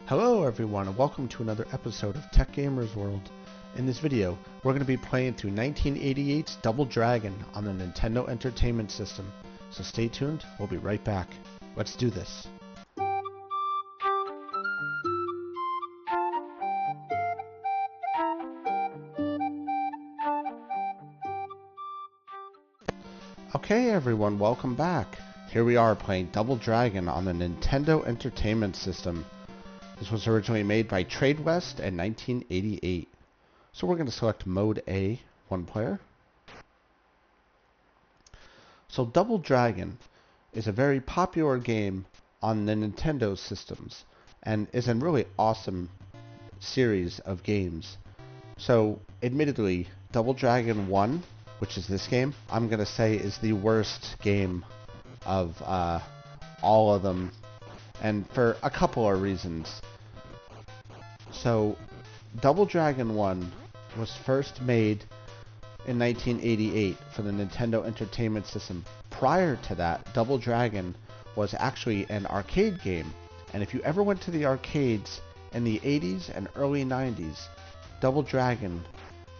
Hello everyone and welcome to another episode of Tech Gamers World. In this video, we're going to be playing through 1988's Double Dragon on the Nintendo Entertainment System. So stay tuned, we'll be right back. Let's do this. Okay everyone, welcome back. Here we are playing Double Dragon on the Nintendo Entertainment System. This was originally made by Tradewest in 1988. So we're going to select Mode A, one player. So Double Dragon is a very popular game on the Nintendo systems and is a really awesome series of games. So admittedly, Double Dragon 1, which is this game, I'm going to say is the worst game of all of them, and for a couple of reasons. So, Double Dragon 1 was first made in 1988 for the Nintendo Entertainment System. Prior to that, Double Dragon was actually an arcade game, and if you ever went to the arcades in the 80s and early 90s, Double Dragon,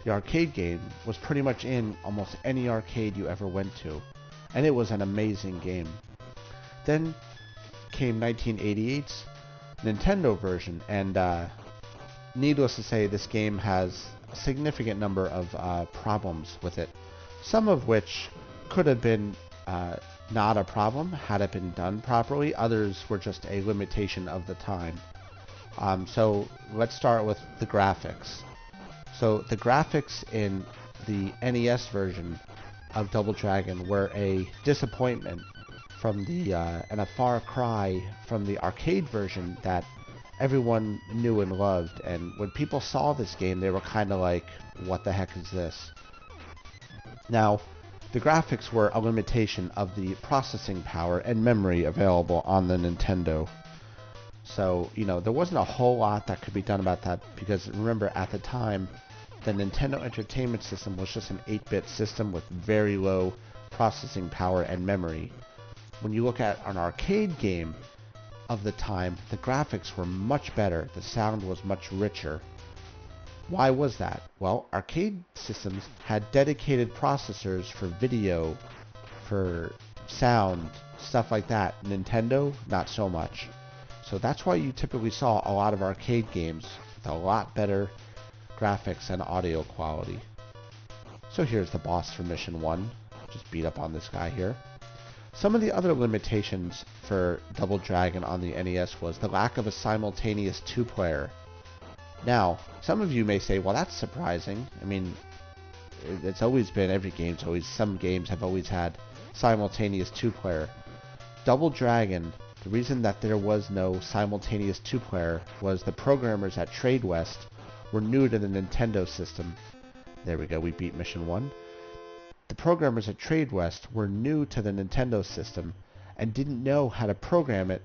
the arcade game, was pretty much in almost any arcade you ever went to, and it was an amazing game. Then came 1988's Nintendo version, and needless to say, this game has a significant number of problems with it, some of which could have been not a problem had it been done properly. Others were just a limitation of the time. So let's start with the graphics. So the graphics in the NES version of Double Dragon were a disappointment from the and a far cry from the arcade version that everyone knew and loved. And when people saw this game, they were kind of like, what the heck is this? Now, the graphics were a limitation of the processing power and memory available on the Nintendo. So, you know, there wasn't a whole lot that could be done about that, because remember, at the time, the Nintendo Entertainment System was just an 8-bit system with very low processing power and memory. When you look at an arcade game of the time, the graphics were much better, the sound was much richer. Why was that? Well, arcade systems had dedicated processors for video, for sound, stuff like that. Nintendo, not so much. So that's why you typically saw a lot of arcade games with a lot better graphics and audio quality. So here's the boss for Mission 1. Just beat up on this guy here. Some of the other limitations for Double Dragon on the NES was the lack of a simultaneous two-player. Now, some of you may say, well, that's surprising. I mean, it's always been, some games have always had simultaneous two-player. Double Dragon, the reason that there was no simultaneous two-player was the programmers at Tradewest were new to the Nintendo system. There we go, we beat Mission 1. The programmers at Tradewest were new to the Nintendo system and didn't know how to program it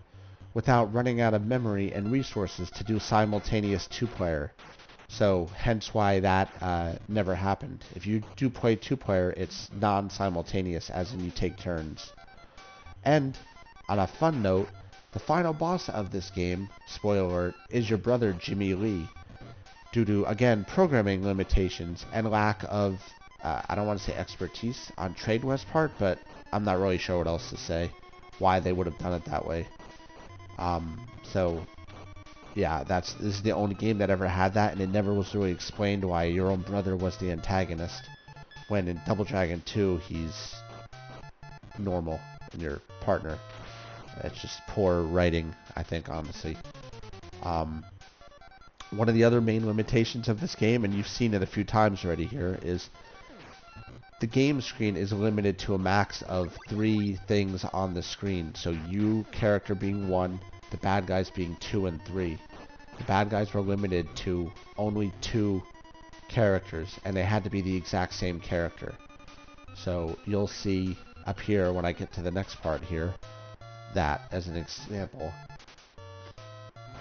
without running out of memory and resources to do simultaneous two-player. So hence why that never happened. If you do play two-player, it's non-simultaneous, as in you take turns. And on a fun note, the final boss of this game, spoiler alert, is your brother Jimmy Lee, due to, again, programming limitations and lack of, I don't want to say expertise on Tradewest's part, but I'm not really sure what else to say, why they would have done it that way. So, yeah, this is the only game that ever had that, and it never was really explained why your own brother was the antagonist, when in Double Dragon 2, he's normal, and your partner. It's just poor writing, I think, honestly. One of the other main limitations of this game, and you've seen it a few times already here, is the game screen is limited to a max of 3 things on the screen. So you, character, being 1, the bad guys being 2 and 3. The bad guys were limited to only 2 characters, and they had to be the exact same character. So you'll see up here when I get to the next part here, that as an example.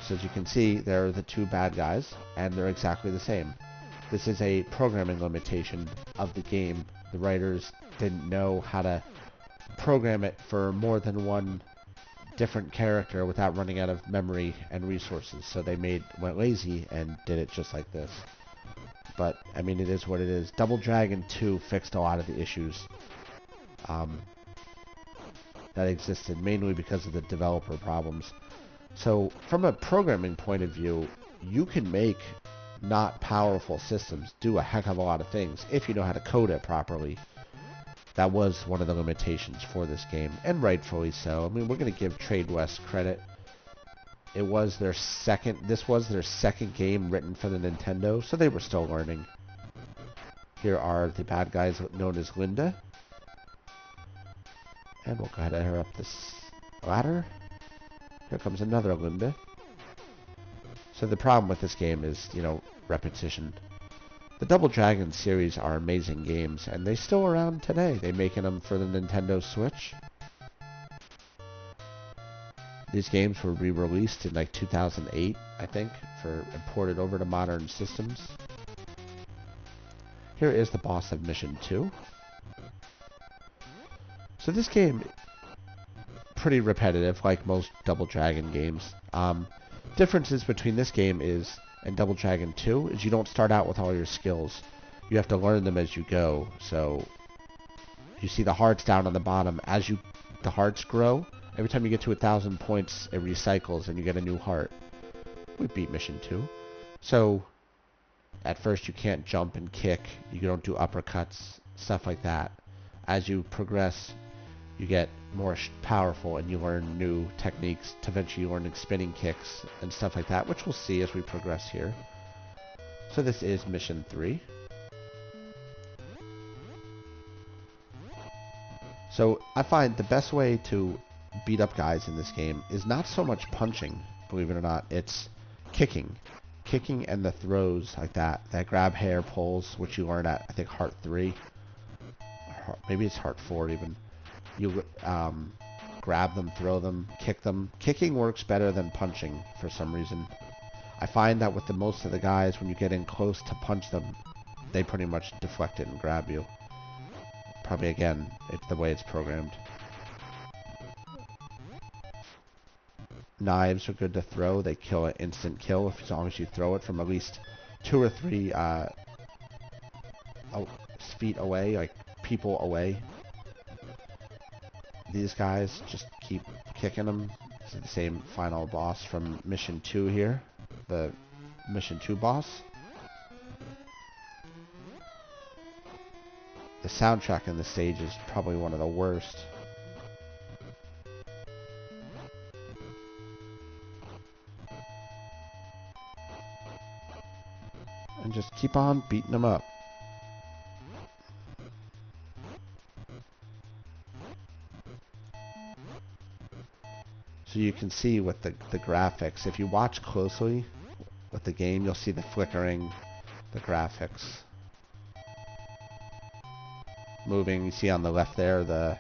So as you can see, there are the 2 bad guys, and they're exactly the same. This is a programming limitation of the game. The writers didn't know how to program it for more than one different character without running out of memory and resources. So they went lazy and did it just like this. But, I mean, it is what it is. Double Dragon 2 fixed a lot of the issues that existed, mainly because of the developer problems. So, from a programming point of view, you can make not powerful systems do a heck of a lot of things if you know how to code it properly. That was one of the limitations for this game, and rightfully so. I mean, we're going to give Trade West credit. This was their second game written for the Nintendo, so they were still learning. Here are the bad guys known as Linda. And we'll go ahead and hurry up this ladder. Here comes another Linda. So the problem with this game is, repetition. The Double Dragon series are amazing games, and they're still around today. They're making them for the Nintendo Switch. These games were re-released in like 2008, I think, and ported over to modern systems. Here is the boss of Mission 2. So this game, pretty repetitive, like most Double Dragon games. Differences between this game and Double Dragon 2 is you don't start out with all your skills. You have to learn them as you go. So you see the hearts down on the bottom. As the hearts grow, every time you get to 1,000 points, it recycles and you get a new heart. We beat Mission 2. So at first you can't jump and kick. You don't do uppercuts, stuff like that. As you progress, you get more powerful and you learn new techniques to eventually learn spinning kicks and stuff like that, which we'll see as we progress here. So this is Mission 3. So I find the best way to beat up guys in this game is not so much punching, believe it or not, it's kicking. Kicking and the throws like that grab hair pulls, which you learn at, I think, Heart 3. Maybe it's Heart 4 even. You grab them, throw them, kick them. Kicking works better than punching for some reason. I find that with most of the guys, when you get in close to punch them, they pretty much deflect it and grab you. Probably, again, it's the way it's programmed. Knives are good to throw. They kill an instant kill as long as you throw it from at least 2 or 3 feet away, like people away. These guys, just keep kicking them. This is the same final boss from Mission 2 here. The Mission 2 boss. The soundtrack in the stage is probably one of the worst. And just keep on beating them up. So you can see with the graphics, if you watch closely with the game, you'll see the flickering, the graphics. Moving, you see on the left there the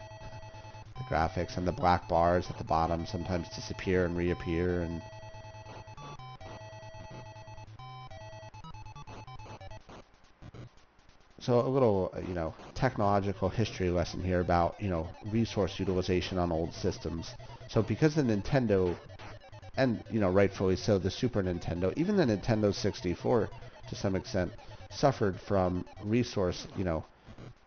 graphics, and the black bars at the bottom sometimes disappear and reappear, and so a little, technological history lesson here about, resource utilization on old systems. So because the Nintendo, and, rightfully so, the Super Nintendo, even the Nintendo 64, to some extent, suffered from resource,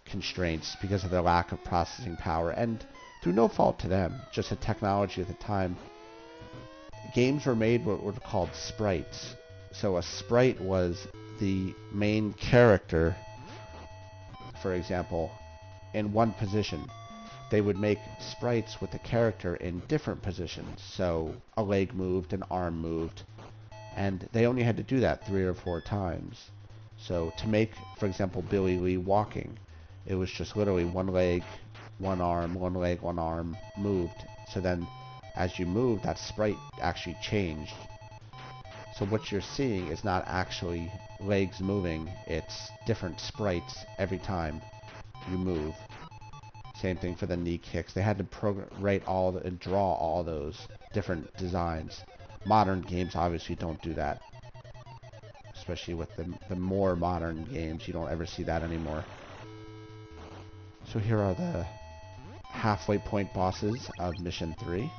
constraints because of their lack of processing power, and through no fault to them, just the technology at the time. Games were made what were called sprites. So a sprite was the main character, for example, in one position. They would make sprites with the character in different positions. So a leg moved, an arm moved, and they only had to do that 3 or 4 times. So to make, for example, Billy Lee walking, it was just literally one leg, one arm, one leg, one arm moved. So then as you move, that sprite actually changed. So what you're seeing is not actually legs moving, it's different sprites every time you move. Same thing for the knee kicks. They had to write and draw all those different designs. Modern games obviously don't do that. Especially with the more modern games, you don't ever see that anymore. So here are the halfway point bosses of Mission 3.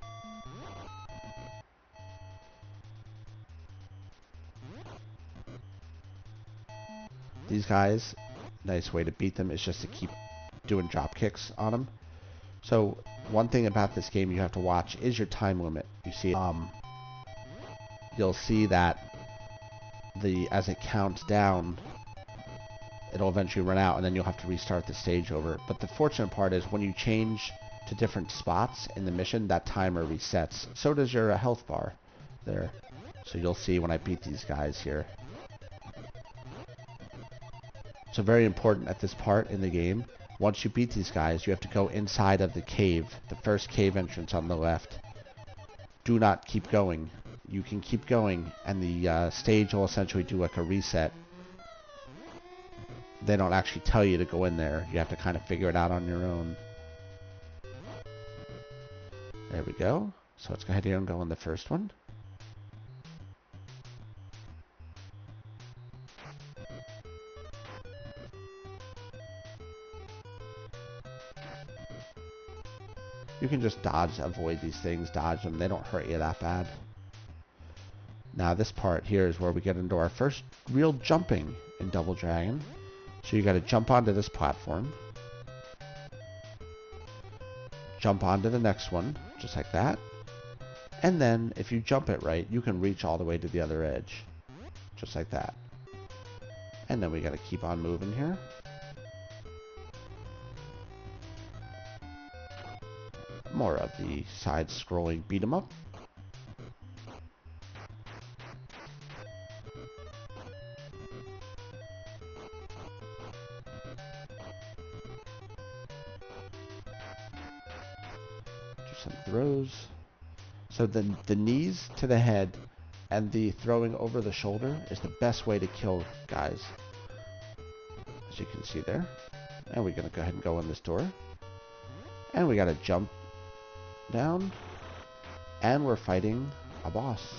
These guys, nice way to beat them is just to keep doing drop kicks on them. So one thing about this game you have to watch is your time limit. You see, you'll see that as it counts down, it'll eventually run out, and then you'll have to restart the stage over. But the fortunate part is when you change to different spots in the mission, that timer resets. So does your health bar there. So you'll see when I beat these guys here. So very important at this part in the game, once you beat these guys, you have to go inside of the cave, the first cave entrance on the left. Do not keep going. You can keep going, and the stage will essentially do like a reset. They don't actually tell you to go in there. You have to kind of figure it out on your own. There we go. So let's go ahead here and go in the first one. You can just avoid these things, dodge them. They don't hurt you that bad. Now this part here is where we get into our first real jumping in Double Dragon. So you got to jump onto this platform. Jump onto the next one, just like that. And then if you jump it right, you can reach all the way to the other edge. Just like that. And then we got to keep on moving here. More of the side-scrolling beat 'em up. Do some throws. So the knees to the head and the throwing over the shoulder is the best way to kill guys. As you can see there. And we're going to go ahead and go in this door. And we got to jump down, and we're fighting a boss.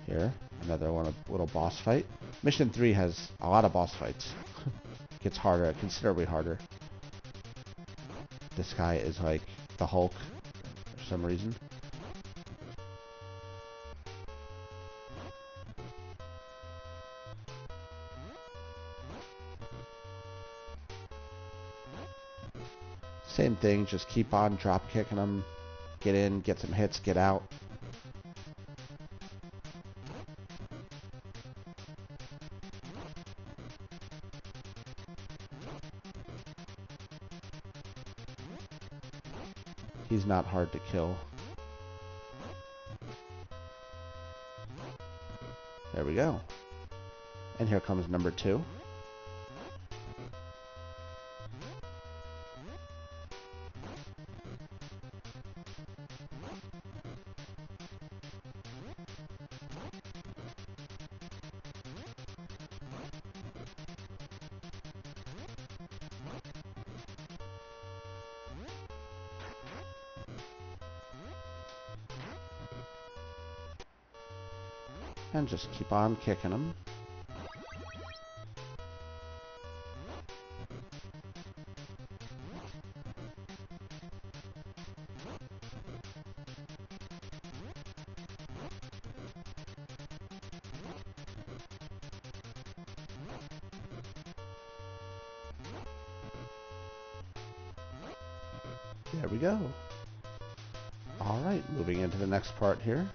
Here, another one, a little boss fight. Mission 3 has a lot of boss fights. Gets harder, considerably harder. This guy is like the Hulk for some reason. Same thing, just keep on drop kicking them. Get in, get some hits, get out. He's not hard to kill. There we go. And here comes number 2. And just keep on kicking them. There we go. Alright, moving into the next part here.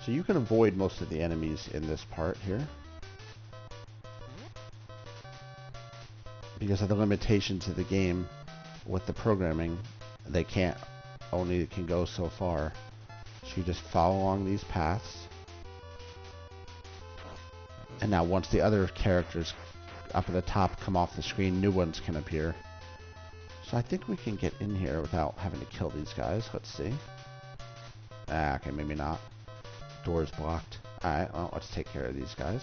So you can avoid most of the enemies in this part here, because of the limitations of the game with the programming. They only can go so far. So you just follow along these paths. And now once the other characters up at the top come off the screen, new ones can appear. So I think we can get in here without having to kill these guys. Let's see. Okay, maybe not. Door's blocked. Alright, well, let's take care of these guys.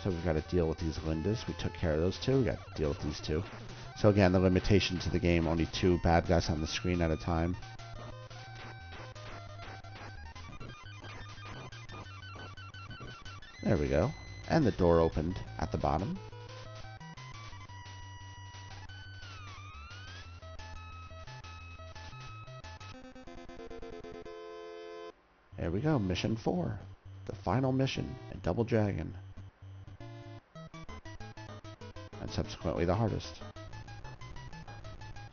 So we've got to deal with these Lindas. We took care of those two. We got to deal with these two. So again, the limitations of the game, only 2 bad guys on the screen at a time. There we go. And the door opened at the bottom. There we go, mission 4. The final mission in Double Dragon. And subsequently the hardest.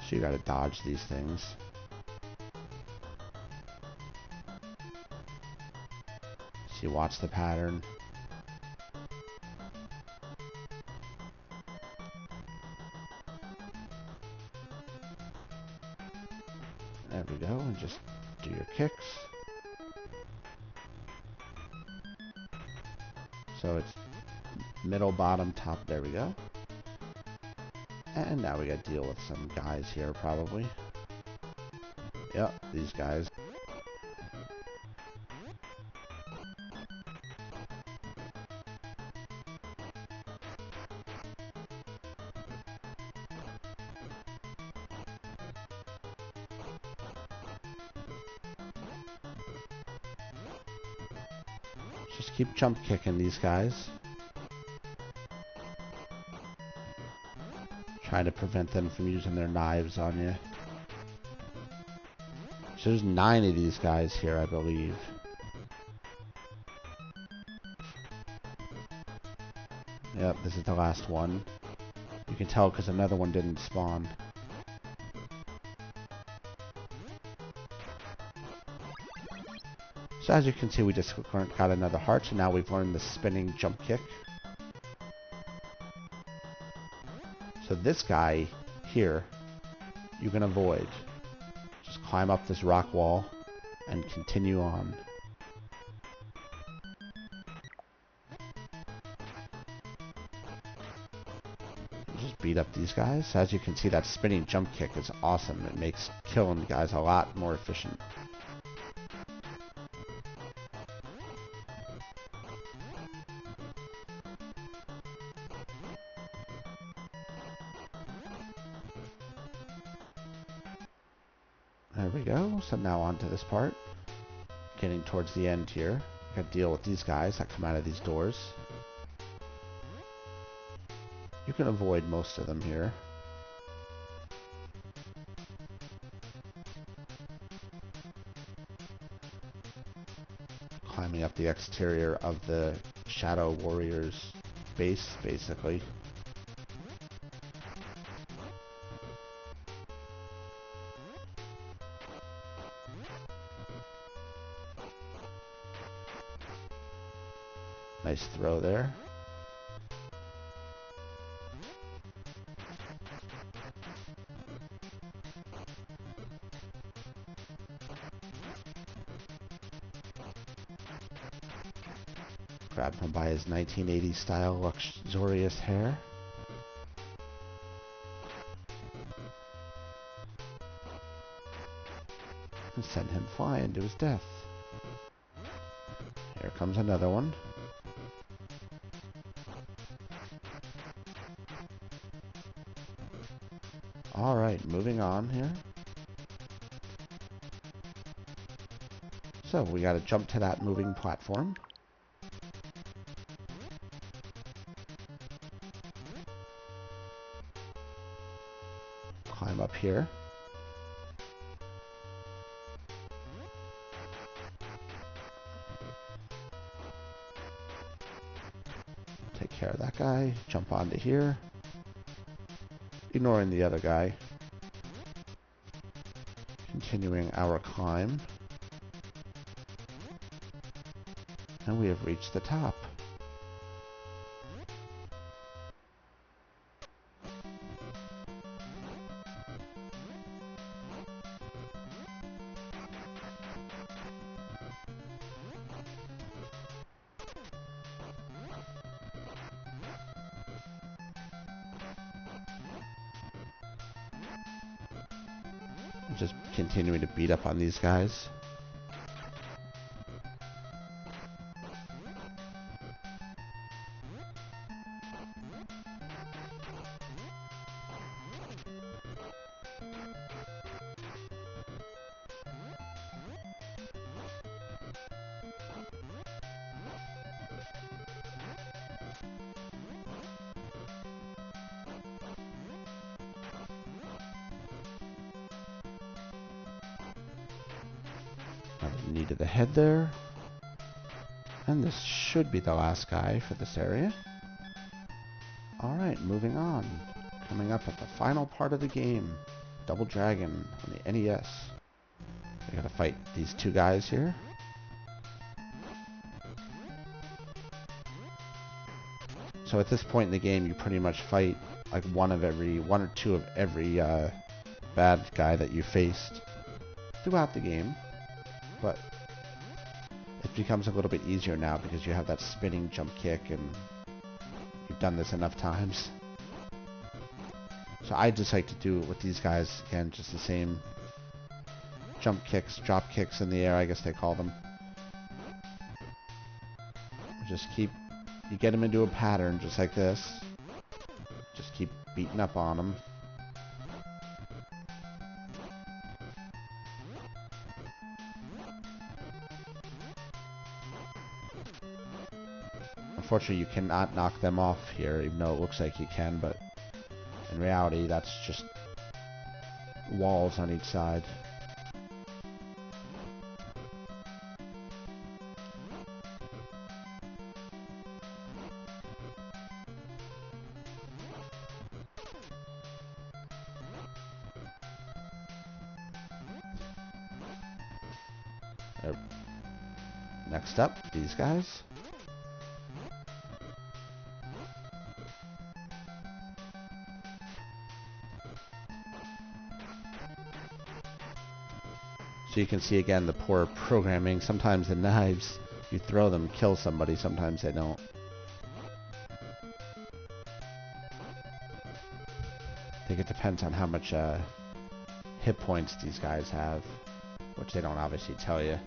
So you gotta dodge these things. So you watch the pattern. There we go, and just do your kicks. So it's middle, bottom, top, there we go. And now we gotta deal with some guys here, probably. Yep, these guys. Just keep jump kicking these guys. Trying to prevent them from using their knives on you. So there's 9 of these guys here, I believe. Yep, this is the last one. You can tell because another one didn't spawn. So as you can see, we just got another heart, so now we've learned the spinning jump kick. So this guy here, you can avoid. Just climb up this rock wall and continue on. Just beat up these guys. As you can see, that spinning jump kick is awesome. It makes killing guys a lot more efficient. There we go. So now on to this part. Getting towards the end here. Gotta deal with these guys that come out of these doors. You can avoid most of them here. Climbing up the exterior of the Shadow Warrior's base, basically. Nice throw there. Grab him by his 1980s style luxurious hair. And send him flying to his death. Here comes another one. Alright, moving on here. So we gotta jump to that moving platform. Climb up here. Take care of that guy. Jump onto here. Ignoring the other guy. Continuing our climb. And we have reached the top. Just continuing to beat up on these guys. Knee to the head there. And this should be the last guy for this area. Alright, moving on. Coming up at the final part of the game. Double Dragon on the NES. We gotta fight these two guys here. So at this point in the game, you pretty much fight like one or two of every bad guy that you faced throughout the game. But it becomes a little bit easier now because you have that spinning jump kick and you've done this enough times. So I just like to do it with these guys, again, just the same jump kicks, drop kicks in the air, I guess they call them. Just keep, you get them into a pattern just like this. Just keep beating up on them. Unfortunately, you cannot knock them off here, even though it looks like you can, but in reality, that's just walls on each side. Next up, these guys. So you can see again the poor programming. Sometimes the knives, you throw them, kill somebody, sometimes they don't. I think it depends on how much hit points these guys have, which they don't obviously tell you.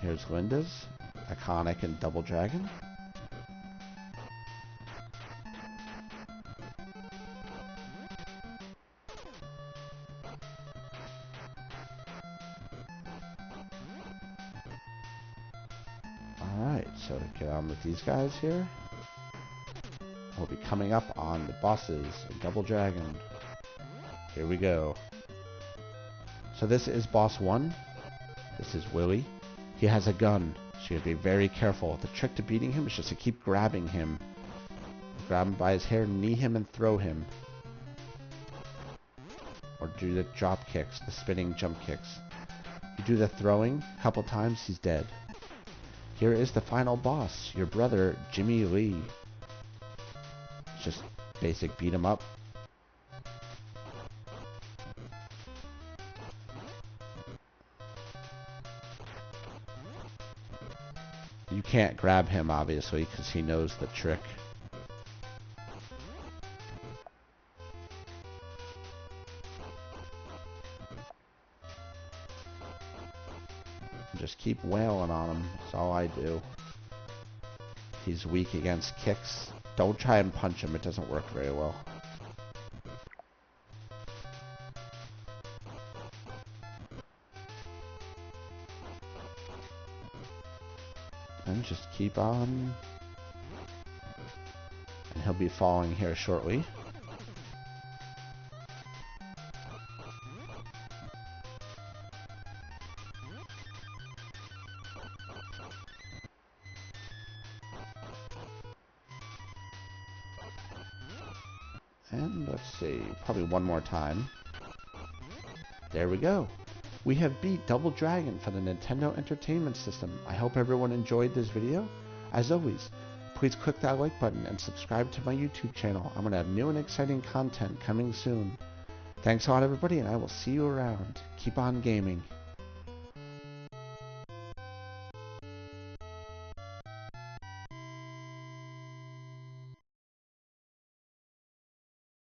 Here's Linda's, iconic in Double Dragon. Alright, so get on with these guys here. We'll be coming up on the bosses in Double Dragon. Here we go. So this is boss 1. This is Willy. He has a gun, so you have to be very careful. The trick to beating him is just to keep grabbing him. Grab him by his hair, knee him, and throw him. Or do the drop kicks, the spinning jump kicks. You do the throwing a couple times, he's dead. Here is the final boss, your brother, Jimmy Lee. Just basic beat 'em up. You can't grab him, obviously, because he knows the trick. Just keep wailing on him. That's all I do. He's weak against kicks. Don't try and punch him. It doesn't work very well. And just keep on. And he'll be falling here shortly. And let's see, probably one more time. There we go. We have beat Double Dragon for the Nintendo Entertainment System. I hope everyone enjoyed this video. As always, please click that like button and subscribe to my YouTube channel. I'm going to have new and exciting content coming soon. Thanks a lot, everybody, and I will see you around. Keep on gaming.